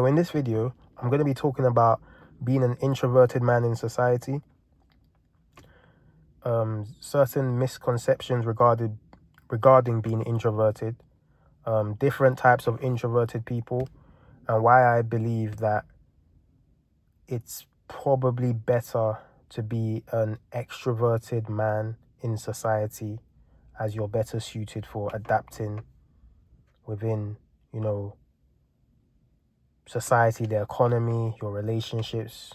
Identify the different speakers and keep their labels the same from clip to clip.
Speaker 1: So in this video, I'm going to be talking about being an introverted man in society, certain misconceptions regarding being introverted, different types of introverted people, and why I believe that it's probably better to be an extroverted man in society, as you're better suited for adapting within, society, the economy, your relationships.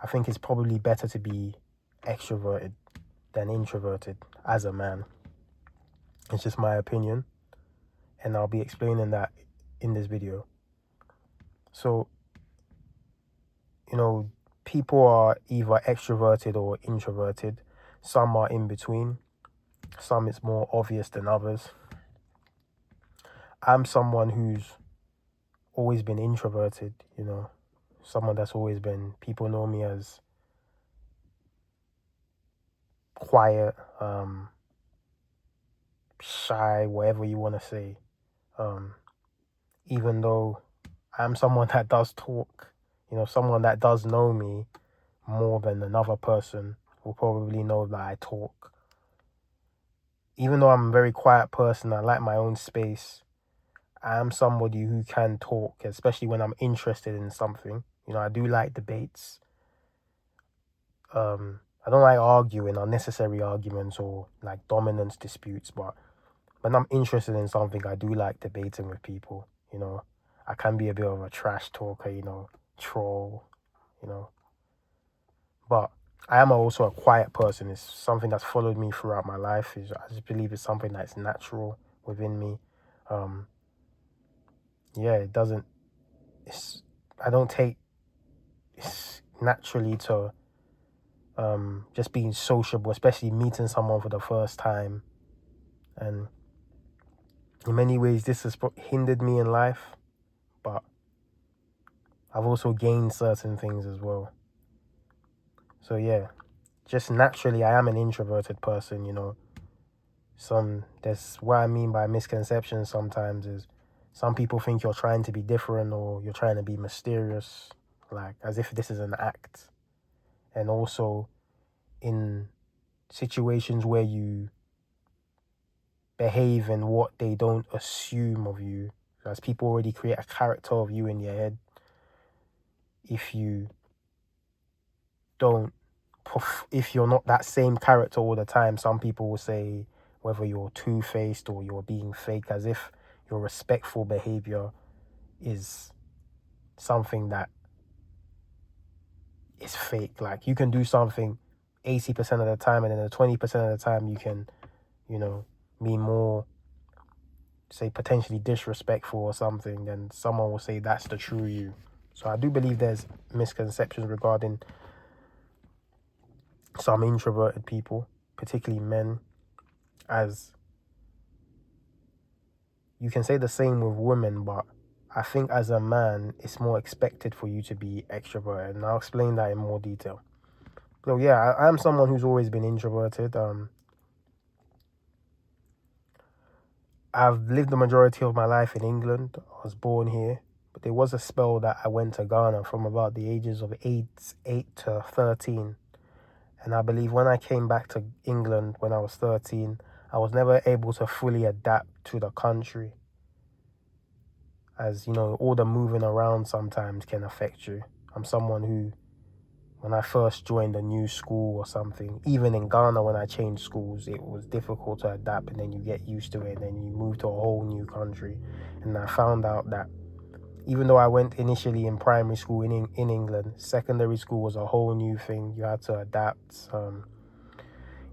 Speaker 1: I think it's probably better to be extroverted than introverted as a man. It's just my opinion, and I'll be explaining that in this video. So, people are either extroverted or introverted. Some are in between. Some it's more obvious than others. I'm someone who's always been introverted, someone that's always been, people know me as quiet, shy, whatever you want to say. Even though I'm someone that does talk, someone that does know me more than another person will probably know that I talk. Even though I'm a very quiet person, I like my own space. I am somebody who can talk, especially when I'm interested in something. I do like debates. I don't like arguing, unnecessary arguments or like dominance disputes, but when I'm interested in something, I do like debating with people. I can be a bit of a trash talker, troll, you know. But I am also a quiet person. It's something that's followed me throughout my life. I just believe it's something that's natural within me. It doesn't. I don't take it's naturally to just being sociable, especially meeting someone for the first time. And in many ways, this has hindered me in life, but I've also gained certain things as well. So yeah, just naturally, I am an introverted person, That's what I mean by misconceptions sometimes is some people think you're trying to be different or you're trying to be mysterious, like as if this is an act. And also in situations where you behave in what they don't assume of you, as people already create a character of you in your head. If you don't, if you're not that same character all the time, some people will say whether you're two-faced or you're being fake, as if your respectful behavior is something that is fake. Like you can do something 80% of the time, and then the 20% of the time you can, be more, say, potentially disrespectful or something, then someone will say that's the true you. So I do believe there's misconceptions regarding some introverted people, particularly men, as you can say the same with women, but I think as a man, it's more expected for you to be extroverted, and I'll explain that in more detail. So yeah, I am someone who's always been introverted. I've lived the majority of my life in England. I was born here, but there was a spell that I went to Ghana from about the ages of 8 to 13. And I believe when I came back to England when I was 13, I was never able to fully adapt to the country. As all the moving around sometimes can affect you. I'm someone who, when I first joined a new school or something, even in Ghana when I changed schools, it was difficult to adapt, and then you get used to it and then you move to a whole new country. And I found out that even though I went initially in primary school in England, secondary school was a whole new thing. You had to adapt.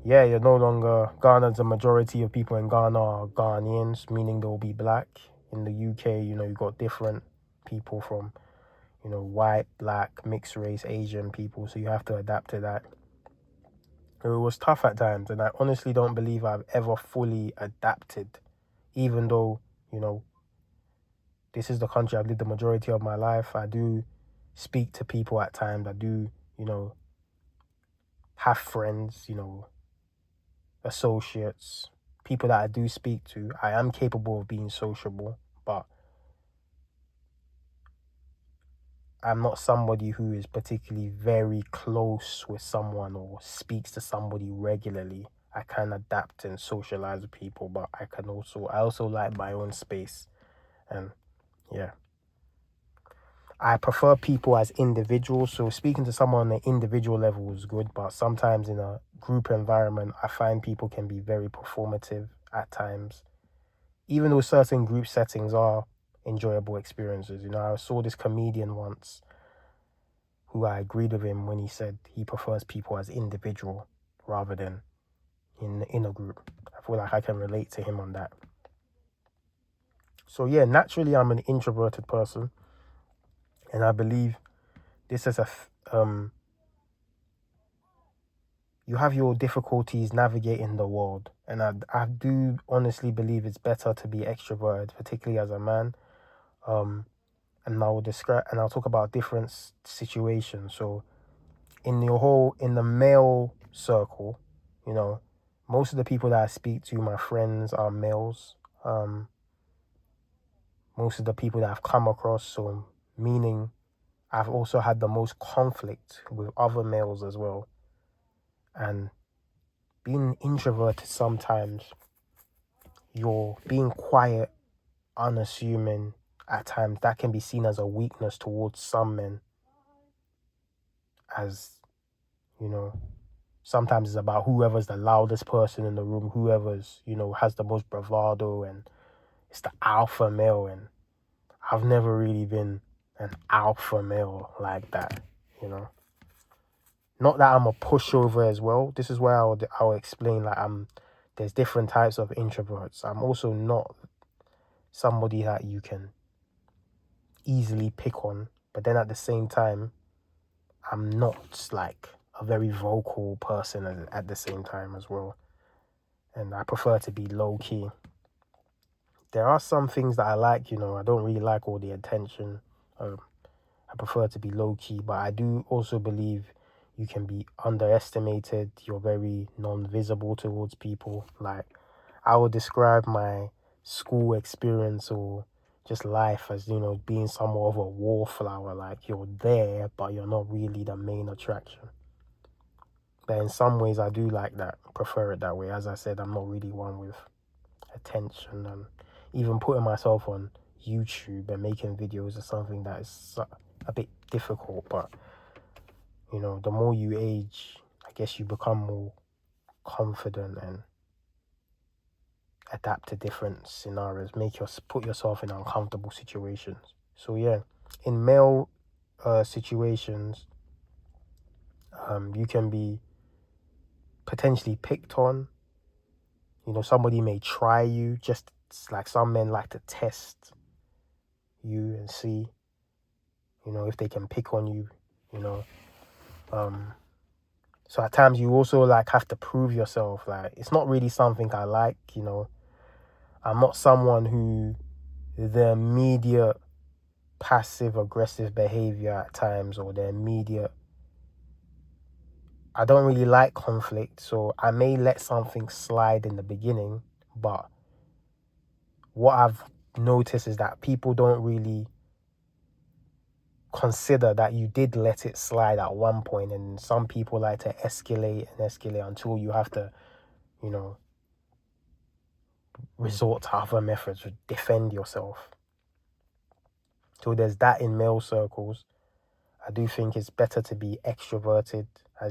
Speaker 1: You're no longer Ghana's. The majority of people in Ghana are Ghanaians, meaning they'll be black. In the UK, you've got different people from, white, black, mixed race, Asian people. So you have to adapt to that. It was tough at times, and I honestly don't believe I've ever fully adapted, even though, this is the country I've lived the majority of my life. I do speak to people at times. I do, have friends, associates, people that I do speak to. I am capable of being sociable, but I'm not somebody who is particularly very close with someone or speaks to somebody regularly. I can adapt and socialize with people, but I also like my own space. And yeah, I prefer people as individuals. So speaking to someone on an individual level is good, but sometimes in a group environment, I find people can be very performative at times. Even though certain group settings are enjoyable experiences. I saw this comedian once who I agreed with him when he said he prefers people as individual rather than in a group. I feel like I can relate to him on that. So yeah, naturally I'm an introverted person, and I believe this is you have your difficulties navigating the world, and I do honestly believe it's better to be extroverted, particularly as a man. And I'll talk about different situations. So in the male circle, you know, most of the people that I speak to, my friends, are males. Most of the people that I've come across, so meaning I've also had the most conflict with other males as well. And being introverted, sometimes you're being quiet, unassuming. At times that can be seen as a weakness towards some men, as you know, sometimes it's about whoever's the loudest person in the room, whoever's, has the most bravado, and it's the alpha male. And I've never really been an alpha male like that, you know. Not that I'm a pushover as well. This is where I'll explain, like, there's different types of introverts. I'm also not somebody that you can easily pick on, but then at the same time, I'm not like a very vocal person at the same time as well. And I prefer to be low key. There are some things that I like, I don't really like all the attention. I prefer to be low key, but I do also believe you can be underestimated. You're very non-visible towards people. Like, I would describe my school experience or just life as, being somewhat of a wallflower. Like, you're there, but you're not really the main attraction. But in some ways, I do like that, prefer it that way. As I said, I'm not really one with attention, and even putting myself on YouTube and making videos is something that is a bit difficult. But the more you age, I guess you become more confident and adapt to different scenarios, put yourself in uncomfortable situations. So yeah, in male situations, you can be potentially picked on. Somebody may try you, just like some men like to test you and see, if they can pick on you, you know. So at times you also like have to prove yourself. Like, it's not really something I like, I'm not someone who the immediate passive aggressive behavior at times, or I don't really like conflict, so I may let something slide in the beginning, but what I've noticed is that people don't really consider that you did let it slide at one point, and some people like to escalate and escalate until you have to, resort to other methods to defend yourself. So there's that in male circles. I do think it's better to be extroverted, I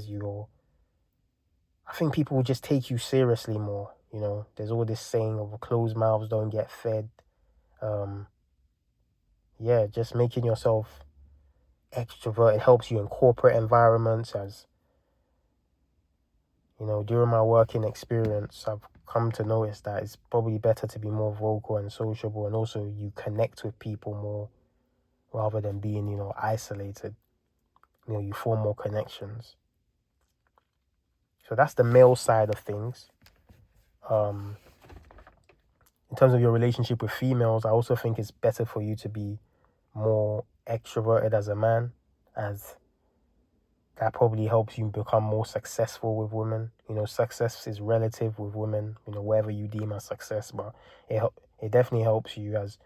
Speaker 1: think people will just take you seriously more. There's all this saying of closed mouths don't get fed. Yeah, just making yourself extrovert, it helps you in corporate environments. As during my working experience, I've come to notice that it's probably better to be more vocal and sociable, and also you connect with people more rather than being, isolated. You form more connections. So that's the male side of things. In terms of your relationship with females, I also think it's better for you to be more extroverted as a man, as that probably helps you become more successful with women. Success is relative with women, wherever you deem as success, but it definitely helps you, as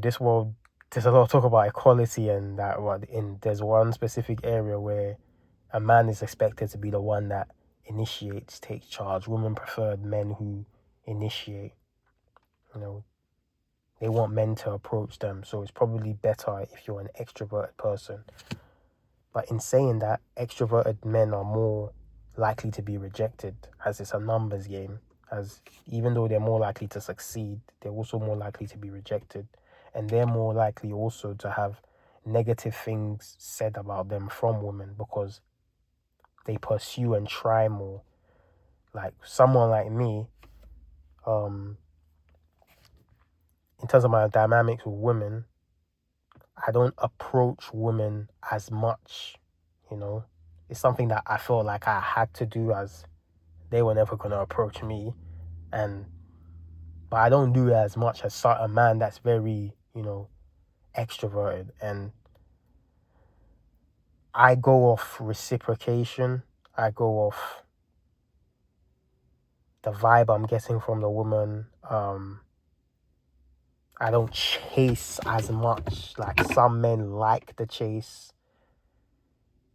Speaker 1: this world there's a lot of talk about equality and that. There's one specific area where a man is expected to be the one that initiates, takes charge. Women preferred men who initiate. You know, they want men to approach them. So it's probably better if you're an extroverted person. But in saying that, extroverted men are more likely to be rejected, as it's a numbers game. As even though they're more likely to succeed, they're also more likely to be rejected. And they're more likely also to have negative things said about them from women because they pursue and try more. Like someone like me, in terms of my dynamics with women, I don't approach women as much, you know. It's something that I felt like I had to do as they were never gonna approach me. But I don't do it as much as a man that's very, extroverted. And I go off reciprocation. I go off the vibe I'm getting from the woman. I don't chase as much. Like some men like the chase,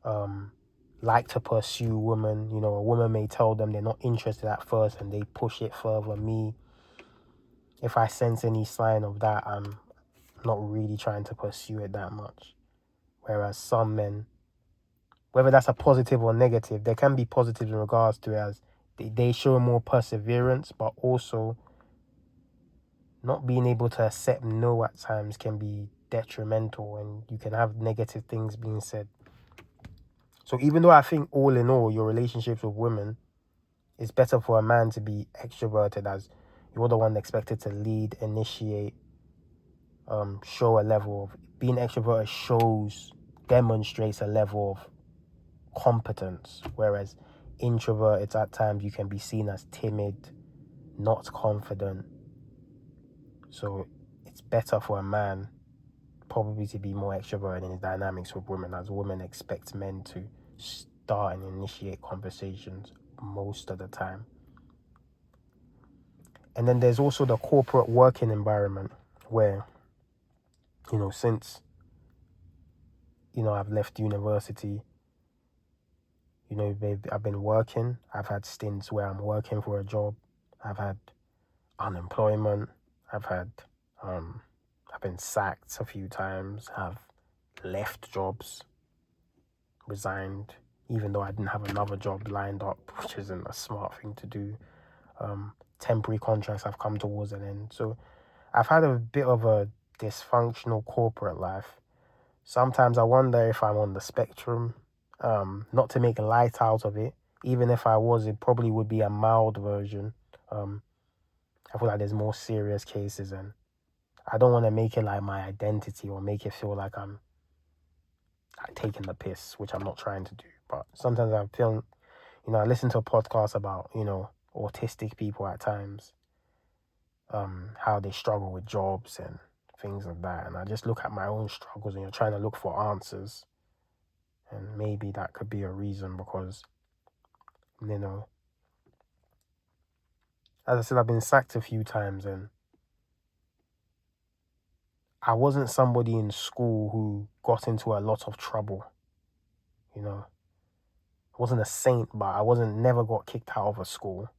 Speaker 1: like to pursue women. You know, a woman may tell them they're not interested at first and they push it further. Me, if I sense any sign of that, I'm not really trying to pursue it that much. Whereas some men, whether that's a positive or negative, there can be positives in regards to it as they show more perseverance, but also not being able to accept no at times can be detrimental and you can have negative things being said. So even though I think all in all, your relationships with women, it's better for a man to be extroverted as you're the one expected to lead, initiate, show a level of being extroverted demonstrates a level of competence, whereas introverted at times you can be seen as timid, not confident. So it's better for a man probably to be more extroverted in his dynamics with women, as women expect men to start and initiate conversations most of the time. And then there's also the corporate working environment where, since, I've left university, I've been working. I've had stints where I'm working for a job. I've had unemployment. I've been sacked a few times. I've left jobs, resigned, even though I didn't have another job lined up, which isn't a smart thing to do. Temporary contracts have come towards an end. So I've had a bit of a dysfunctional corporate life. Sometimes I wonder if I'm on the spectrum. Not to make light out of it. Even if I was, it probably would be a mild version. I feel like there's more serious cases, and I don't want to make it like my identity or make it feel like I'm taking the piss, which I'm not trying to do. But sometimes I feel, I listen to a podcast about, autistic people at times, how they struggle with jobs and things like that. And I just look at my own struggles and you're trying to look for answers. And maybe that could be a reason because, as I said, I've been sacked a few times and I wasn't somebody in school who got into a lot of trouble. I wasn't a saint, but never got kicked out of a school.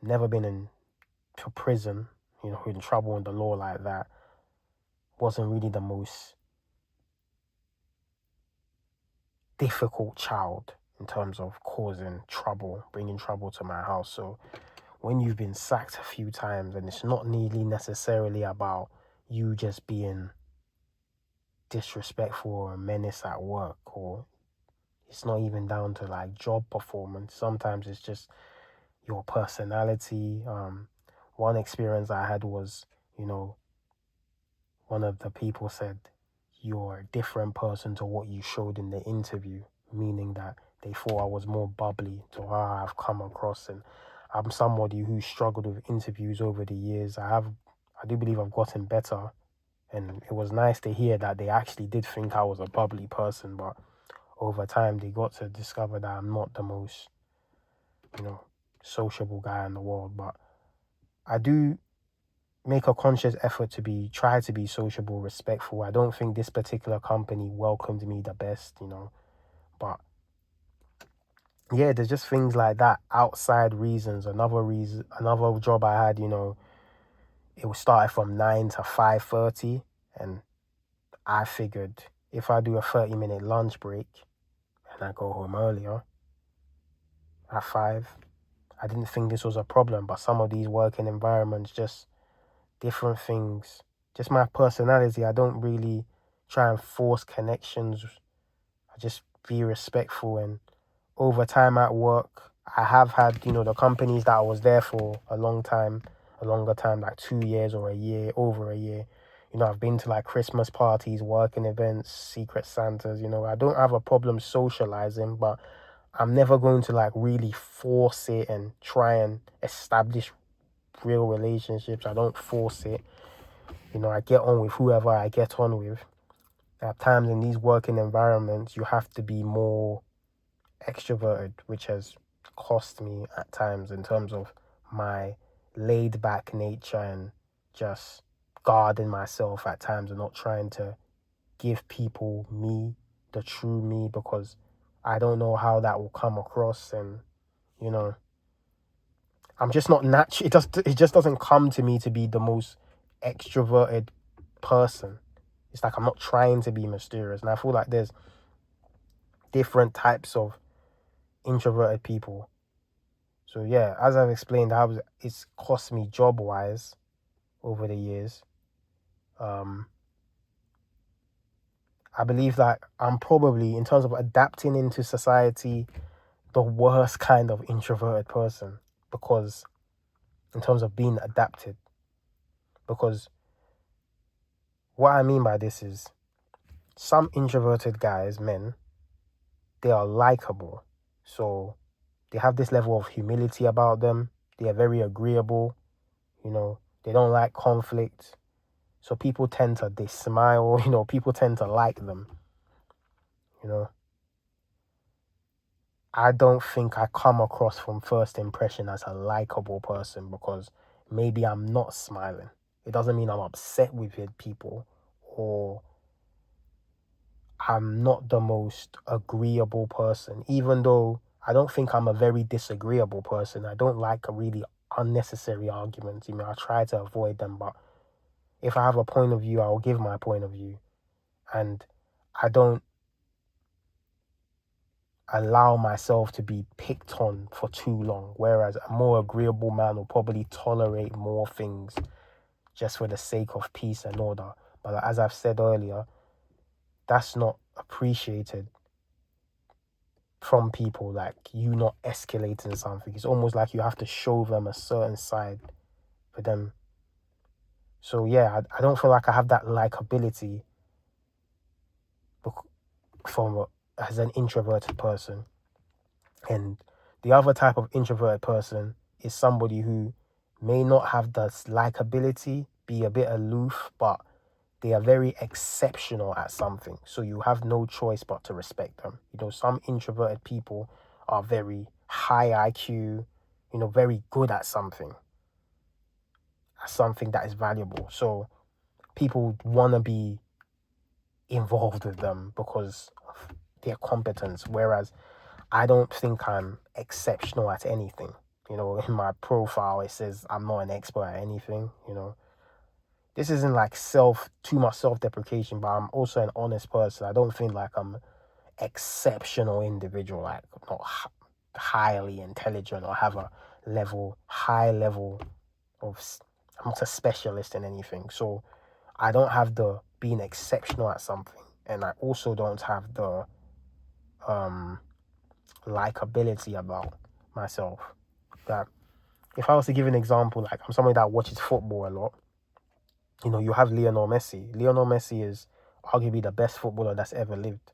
Speaker 1: Never been to prison, in trouble in the law like that. Wasn't really the most difficult child in terms of causing trouble, bringing trouble to my house. So when you've been sacked a few times and it's not nearly necessarily about you just being disrespectful or a menace at work, or it's not even down to like job performance. Sometimes it's just your personality. One experience I had was, one of the people said, you're a different person to what you showed in the interview, meaning that they thought I was more bubbly to how I've come across. And I'm somebody who struggled with interviews over the years. I do believe I've gotten better. And it was nice to hear that they actually did think I was a bubbly person, but over time they got to discover that I'm not the most, sociable guy in the world. But I do make a conscious effort to try to be sociable, respectful. I don't think this particular company welcomed me the best, but yeah, there's just things like that, outside reasons. Another job I had, it was started from 9 to 5:30, and I figured if I do a 30-minute lunch break and I go home earlier at 5, I didn't think this was a problem. But some of these working environments, just different things, just my personality, I don't really try and force connections. I just be respectful. And over time at work, I have had, the companies that I was there for a longer time, like 2 years or a year, over a year. I've been to like Christmas parties, working events, Secret Santas. I don't have a problem socializing, but I'm never going to like really force it and try and establish real relationships. I don't force it. I get on with whoever I get on with. At times in these working environments, you have to be more extroverted, which has cost me at times in terms of my laid back nature and just guarding myself at times and not trying to give people me, the true me, because I don't know how that will come across. And you know I'm just not natural. It just doesn't come to me to be the most extroverted person. It's like I'm not trying to be mysterious, and I feel like there's different types of introverted people. So yeah, as I've explained, how it's cost me job wise over the years. I believe that I'm probably, in terms of adapting into society, the worst kind of introverted person, because in terms of being adapted, because what I mean by this is some introverted guys, men, they are likable. So they have this level of humility about them. They are very agreeable. They don't like conflict. So they smile, people tend to like them. You know, I don't think I come across from first impression as a likable person, because maybe I'm not smiling. It doesn't mean I'm upset with it, people, or I'm not the most agreeable person, even though I don't think I'm a very disagreeable person. I don't like a really unnecessary arguments. I try to avoid them, but if I have a point of view, I'll give my point of view. And I don't allow myself to be picked on for too long. Whereas a more agreeable man will probably tolerate more things just for the sake of peace and order. But as I've said earlier, that's not appreciated from people, like you not escalating something. It's almost like you have to show them a certain side for them. So yeah, I don't feel like I have that likability from as an introverted person. And the other type of introverted person is somebody who may not have the likability, be a bit aloof, but they are very exceptional at something. So you have no choice but to respect them. Some introverted people are very high IQ, very good at something that is valuable. So people want to be involved with them because of their competence. Whereas I don't think I'm exceptional at anything. In my profile, it says I'm not an expert at anything. This isn't like too much self-deprecation, but I'm also an honest person. I don't think like I'm exceptional individual, like I'm not highly intelligent or have a high level of, I'm not a specialist in anything. So I don't have the being exceptional at something, and I also don't have the likability about myself. That if I was to give an example, like I'm somebody that watches football a lot. You have Lionel Messi. Lionel Messi is arguably the best footballer that's ever lived.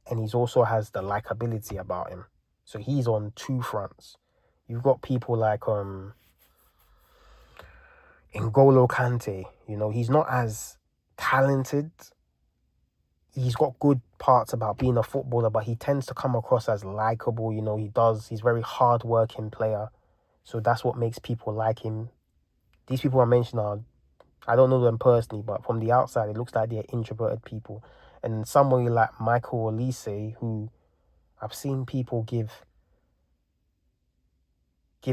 Speaker 1: And he also has the likability about him. So he's on two fronts. You've got people like N'Golo Kante. He's not as talented. He's got good parts about being a footballer, but he tends to come across as likable. He's very hard-working player. So that's what makes people like him. These people I mentioned are I don't know them personally, but from the outside, it looks like they're introverted people. And somebody like Michael Elise, who I've seen people give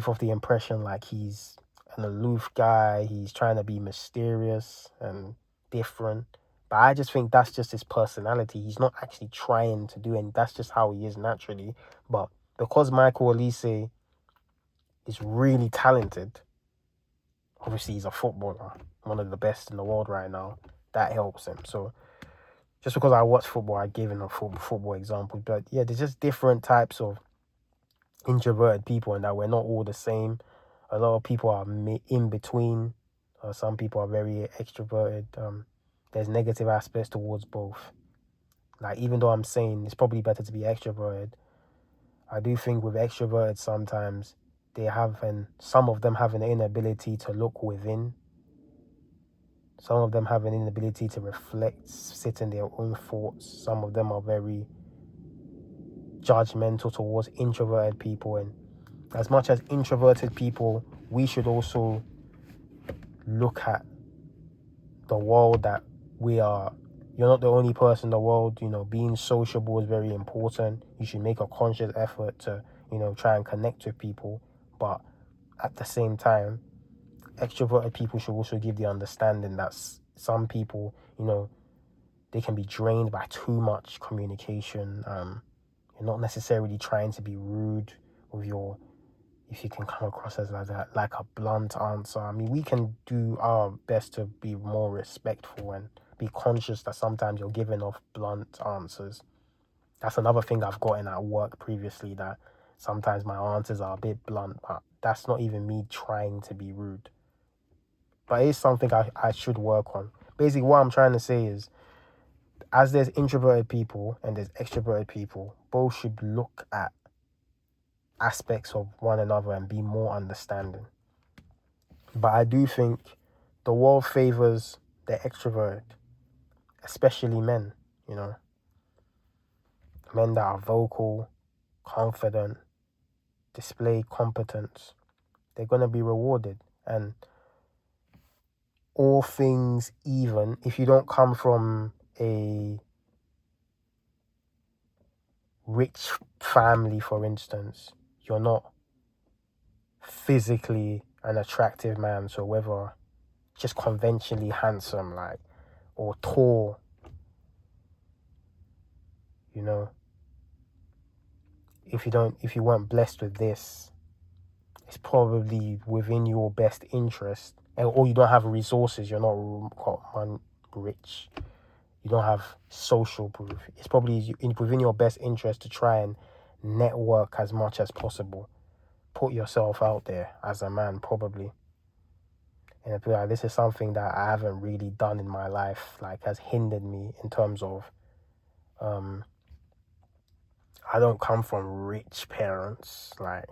Speaker 1: off the impression like he's an aloof guy, he's trying to be mysterious and different. But I just think that's just his personality. He's not actually trying to do it, that's just how he is naturally. But because Michael Elise is really talented, obviously he's a footballer, one of the best in the world right now, that helps him. So just because I watch football, I gave him a football example. But yeah, there's just different types of introverted people, and that we're not all the same. A lot of people are in between. Some people are very extroverted. There's negative aspects towards both. Like, even though I'm saying it's probably better to be extroverted, I do think with extroverted sometimes some of them have an inability to look within. Some of them have an inability to reflect, sit in their own thoughts. Some of them are very judgmental towards introverted people, and as much as introverted people, we should also look at the world that we are. You're not the only person in the world. Being sociable is very important. You should make a conscious effort to, try and connect with people. But at the same time, extroverted people should also give the understanding that some people, they can be drained by too much communication. You're not necessarily trying to be rude with if you can come across as like a blunt answer. I mean, we can do our best to be more respectful and be conscious that sometimes you're giving off blunt answers. That's another thing I've gotten at work previously, that sometimes my answers are a bit blunt, but that's not even me trying to be rude. But it's something I should work on. Basically, what I'm trying to say is, as there's introverted people and there's extroverted people, both should look at aspects of one another and be more understanding. But I do think the world favors the extrovert, especially men, men that are vocal, confident, display competence. They're going to be rewarded. And all things even, if you don't come from a rich family, for instance, you're not physically an attractive man. So whether just conventionally handsome, like, or tall, you know, if you weren't blessed with this, it's probably within your best interest. Or you don't have resources, you're not rich, you don't have social proof. It's probably within your best interest to try and network as much as possible. Put yourself out there as a man, probably. And I feel like this is something that I haven't really done in my life, like, has hindered me in terms of, I don't come from rich parents. Like,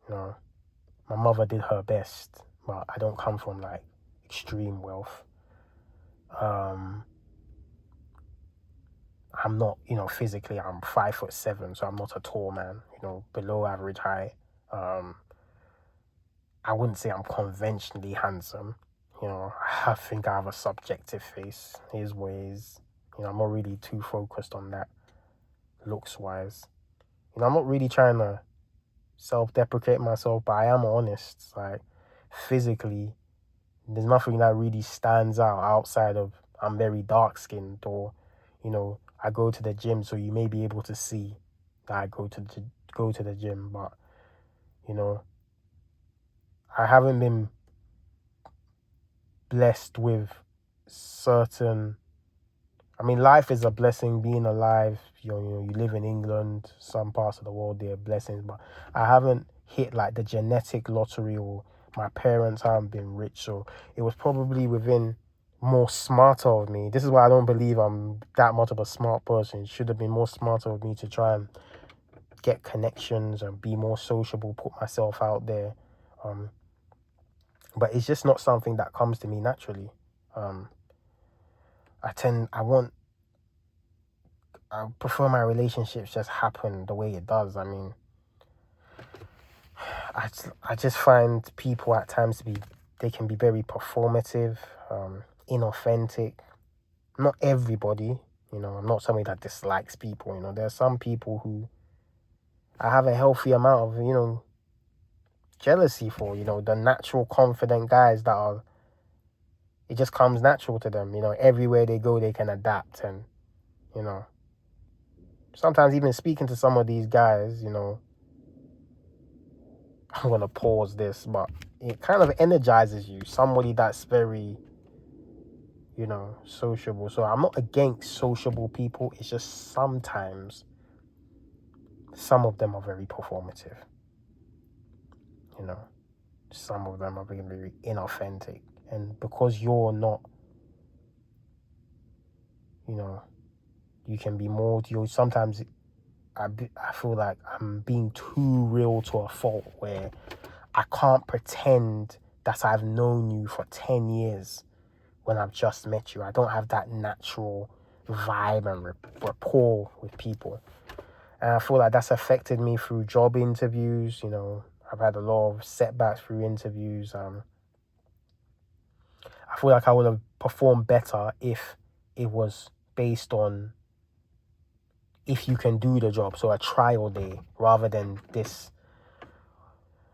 Speaker 1: my mother did her best, but I don't come from like extreme wealth. I'm not, physically, I'm 5'7", so I'm not a tall man, below average height. I wouldn't say I'm conventionally handsome. I think I have a subjective face. His ways, I'm not really too focused on that looks wise. I'm not really trying to self-deprecate myself, but I am honest. Like, physically, there's nothing that really stands out outside of I'm very dark skinned, or, I go to the gym, so you may be able to see that I go to the gym, but, I haven't been blessed with certain. I mean, life is a blessing. Being alive, you live in England, some parts of the world, they're blessings, but I haven't hit like the genetic lottery, or my parents haven't been rich, so it was probably within more smarter of me. This is why I don't believe I'm that much of a smart person. It should have been more smarter of me to try and get connections and be more sociable, put myself out there. But it's just not something that comes to me naturally. I prefer my relationships just happen the way it does. I mean, I just find people at times to be They can be very performative, inauthentic. Not everybody, I'm not somebody that dislikes people. There are some people who I have a healthy amount of, jealousy for, the natural confident guys that are, it just comes natural to them. Everywhere they go, they can adapt. And, sometimes even speaking to some of these guys, I'm going to pause this, but it kind of energizes you. Somebody that's very, sociable. So I'm not against sociable people. It's just sometimes some of them are very performative. Some of them are very, very inauthentic. And because you're not, you can be more, sometimes I feel like I'm being too real to a fault where I can't pretend that I've known you for 10 years when I've just met you. I don't have that natural vibe and rapport with people. And I feel like that's affected me through job interviews. I've had a lot of setbacks through interviews. I feel like I would have performed better if it was based on if you can do the job. So a trial day rather than this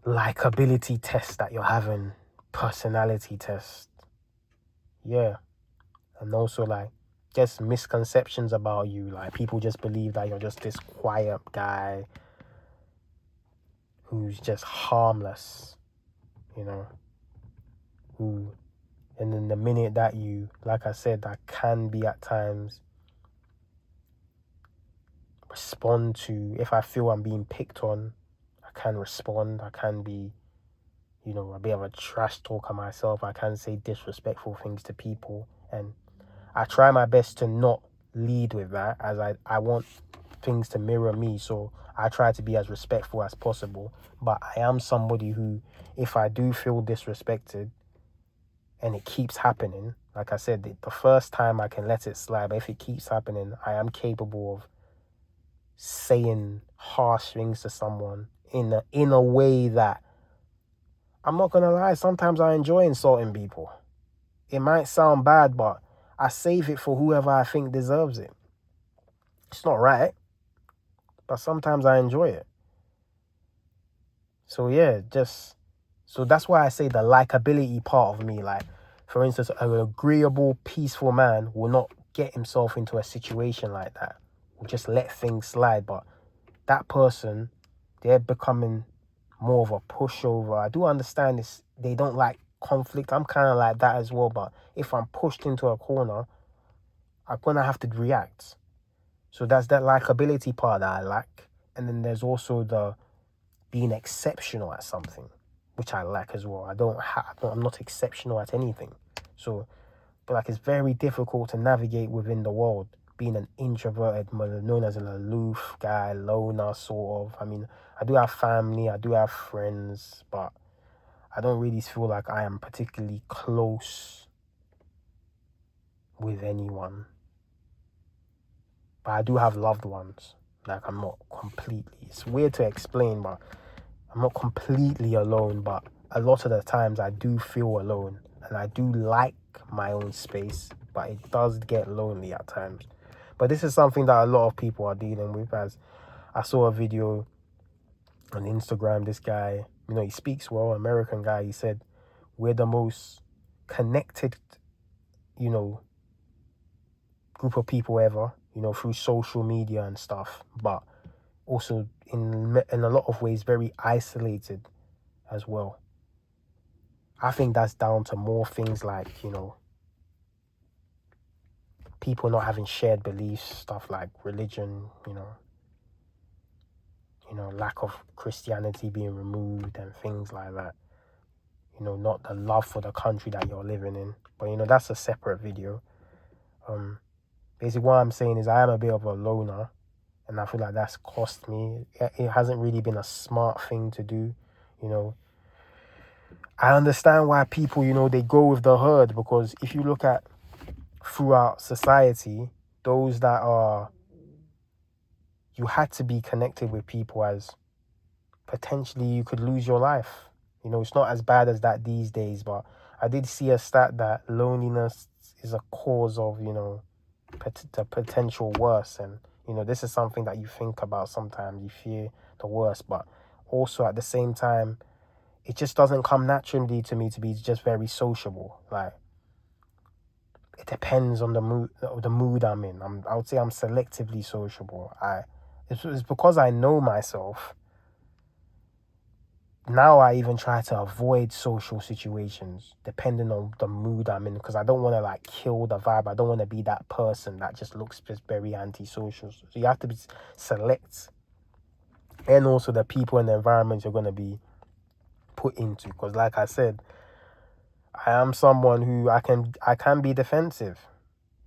Speaker 1: likability test that you're having, personality test. Yeah. And also like just misconceptions about you. Like people just believe that you're just this quiet guy who's just harmless, who, and then the minute that you, like I said, that can be at times respond to, if I feel I'm being picked on, I can respond. I can be, a bit of a trash talker myself. I can say disrespectful things to people. And I try my best to not lead with that, as I want things to mirror me. So I try to be as respectful as possible. But I am somebody who, if I do feel disrespected and it keeps happening, like I said, the first time I can let it slide. But if it keeps happening, I am capable of saying harsh things to someone in a way that, I'm not gonna lie, sometimes I enjoy insulting people. It might sound bad, but I save it for whoever I think deserves it. It's not right, but sometimes I enjoy it. So yeah, so that's why I say the likability part of me. Like, for instance, an agreeable, peaceful man will not get himself into a situation like that. Will just let things slide. But that person, they're becoming more of a pushover. I do understand this. They don't like conflict. I'm kind of like that as well. But if I'm pushed into a corner, I'm gonna have to react. So that's that likability part that I like. And then there's also the being exceptional at something, which I like as well. I'm not exceptional at anything. So, but like it's very difficult to navigate within the world. Being an introverted, known as an aloof guy, loner sort of. I mean, I do have family, I do have friends, but I don't really feel like I am particularly close with anyone. But I do have loved ones. Like I'm not completely, it's weird to explain, but I'm not completely alone. But a lot of the times I do feel alone, and I do like my own space, but it does get lonely at times. But this is something that a lot of people are dealing with. As I saw a video on Instagram, this guy, he speaks well, American guy, he said, we're the most connected, group of people ever, through social media and stuff, but also in a lot of ways very isolated as well. I think that's down to more things like, people not having shared beliefs, stuff like religion, lack of Christianity being removed and things like that. Not the love for the country that you're living in. But, that's a separate video. Basically what I'm saying is I am a bit of a loner, and I feel like that's cost me. It hasn't really been a smart thing to do, I understand why people, they go with the herd, because if you look at throughout society, those that are, you had to be connected with people, as potentially you could lose your life, It's not as bad as that these days, but I did see a stat that loneliness is a cause of, the potential worse. And, this is something that you think about sometimes. You fear the worst, but also at the same time, it just doesn't come naturally to me to be just very sociable. Like, it depends on the mood I'm in. I would say I'm selectively sociable. It's because I know myself. Now I even try to avoid social situations depending on the mood I'm in, because I don't want to like kill the vibe. I don't want to be that person that just looks just very antisocial. So you have to be select, and also the people and the environments you're going to be put into. Because like I said, I am someone who I can be defensive.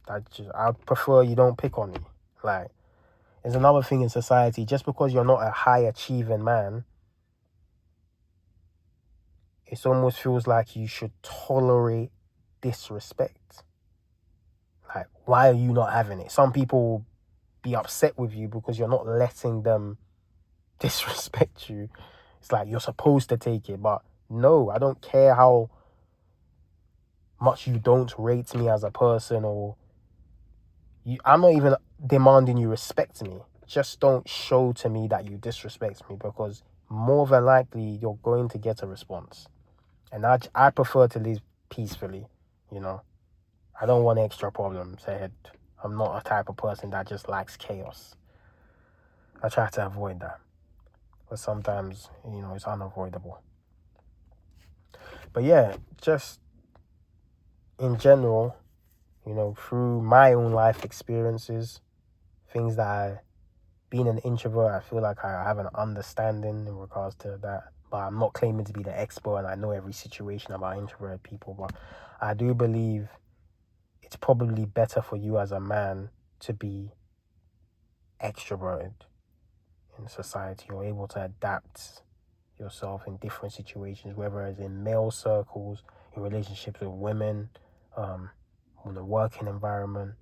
Speaker 1: I prefer you don't pick on me. Like, there's another thing in society. Just because you're not a high achieving man, it almost feels like you should tolerate disrespect. Like, why are you not having it? Some people will be upset with you because you're not letting them disrespect you. It's like you're supposed to take it, but no, I don't care how much you don't rate me as a person, or I'm not even demanding you respect me. Just don't show to me that you disrespect me, because more than likely you're going to get a response. And I prefer to live peacefully, I don't want extra problems ahead. I'm not a type of person that just likes chaos. I try to avoid that. But sometimes, it's unavoidable. But yeah, just in general, through my own life experiences, things that being an introvert, I feel like I have an understanding in regards to that. But I'm not claiming to be the expert and I know every situation about introverted people. But I do believe it's probably better for you as a man to be extroverted in society. You're able to adapt yourself in different situations, whether it's in male circles, in relationships with women, in the working environment.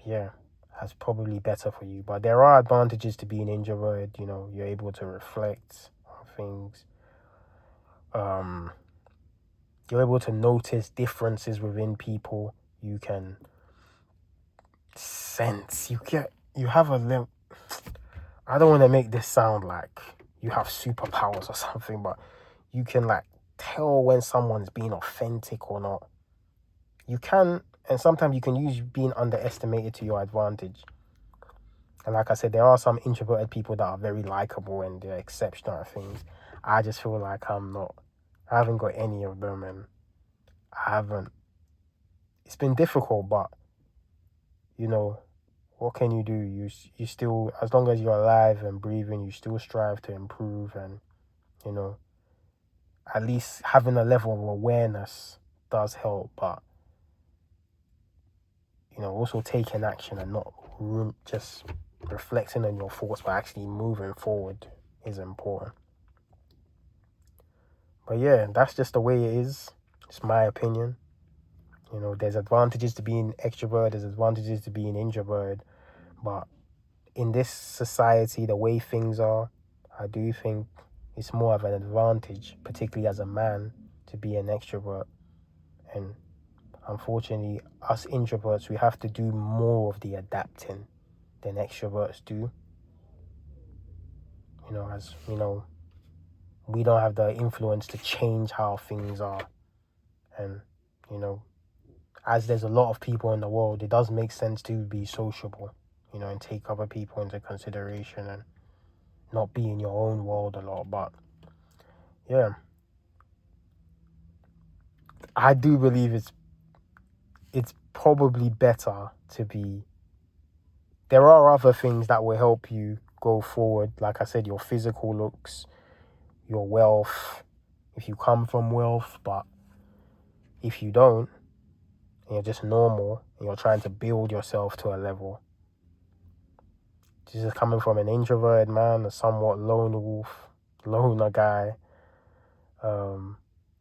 Speaker 1: Yeah, that's probably better for you. But there are advantages to being introverted. You're able to reflect on things. You're able to notice differences within people. You can sense. You have a limp. I don't want to make this sound like you have superpowers or something, but you can like tell when someone's being authentic or not. You can, and sometimes you can use being underestimated to your advantage. And like I said, there are some introverted people that are very likable and they're exceptional at things. I just feel like I'm not. I haven't got any of them, and I haven't. It's been difficult, but what can you do? You still, as long as you're alive and breathing, you still strive to improve, and at least having a level of awareness does help. But also taking action and not just reflecting on your thoughts, but actually moving forward is important. But yeah, that's just the way it is. It's my opinion. There's advantages to being extrovert, there's advantages to being introvert, but in this society, the way things are, I do think it's more of an advantage, particularly as a man, to be an extrovert. And unfortunately, us introverts, we have to do more of the adapting than extroverts do. As we don't have the influence to change how things are. And, as there's a lot of people in the world, it does make sense to be sociable, and take other people into consideration and not be in your own world a lot. But yeah, I do believe it's probably better to be. There are other things that will help you go forward. Like I said, your physical looks, your wealth, if you come from wealth. But if you don't, and you're just normal, and you're trying to build yourself to a level, this is coming from an introverted man, a somewhat lone wolf, loner guy.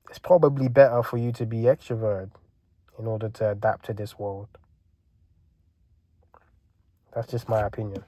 Speaker 1: It's probably better for you to be extroverted in order to adapt to this world. That's just my opinion.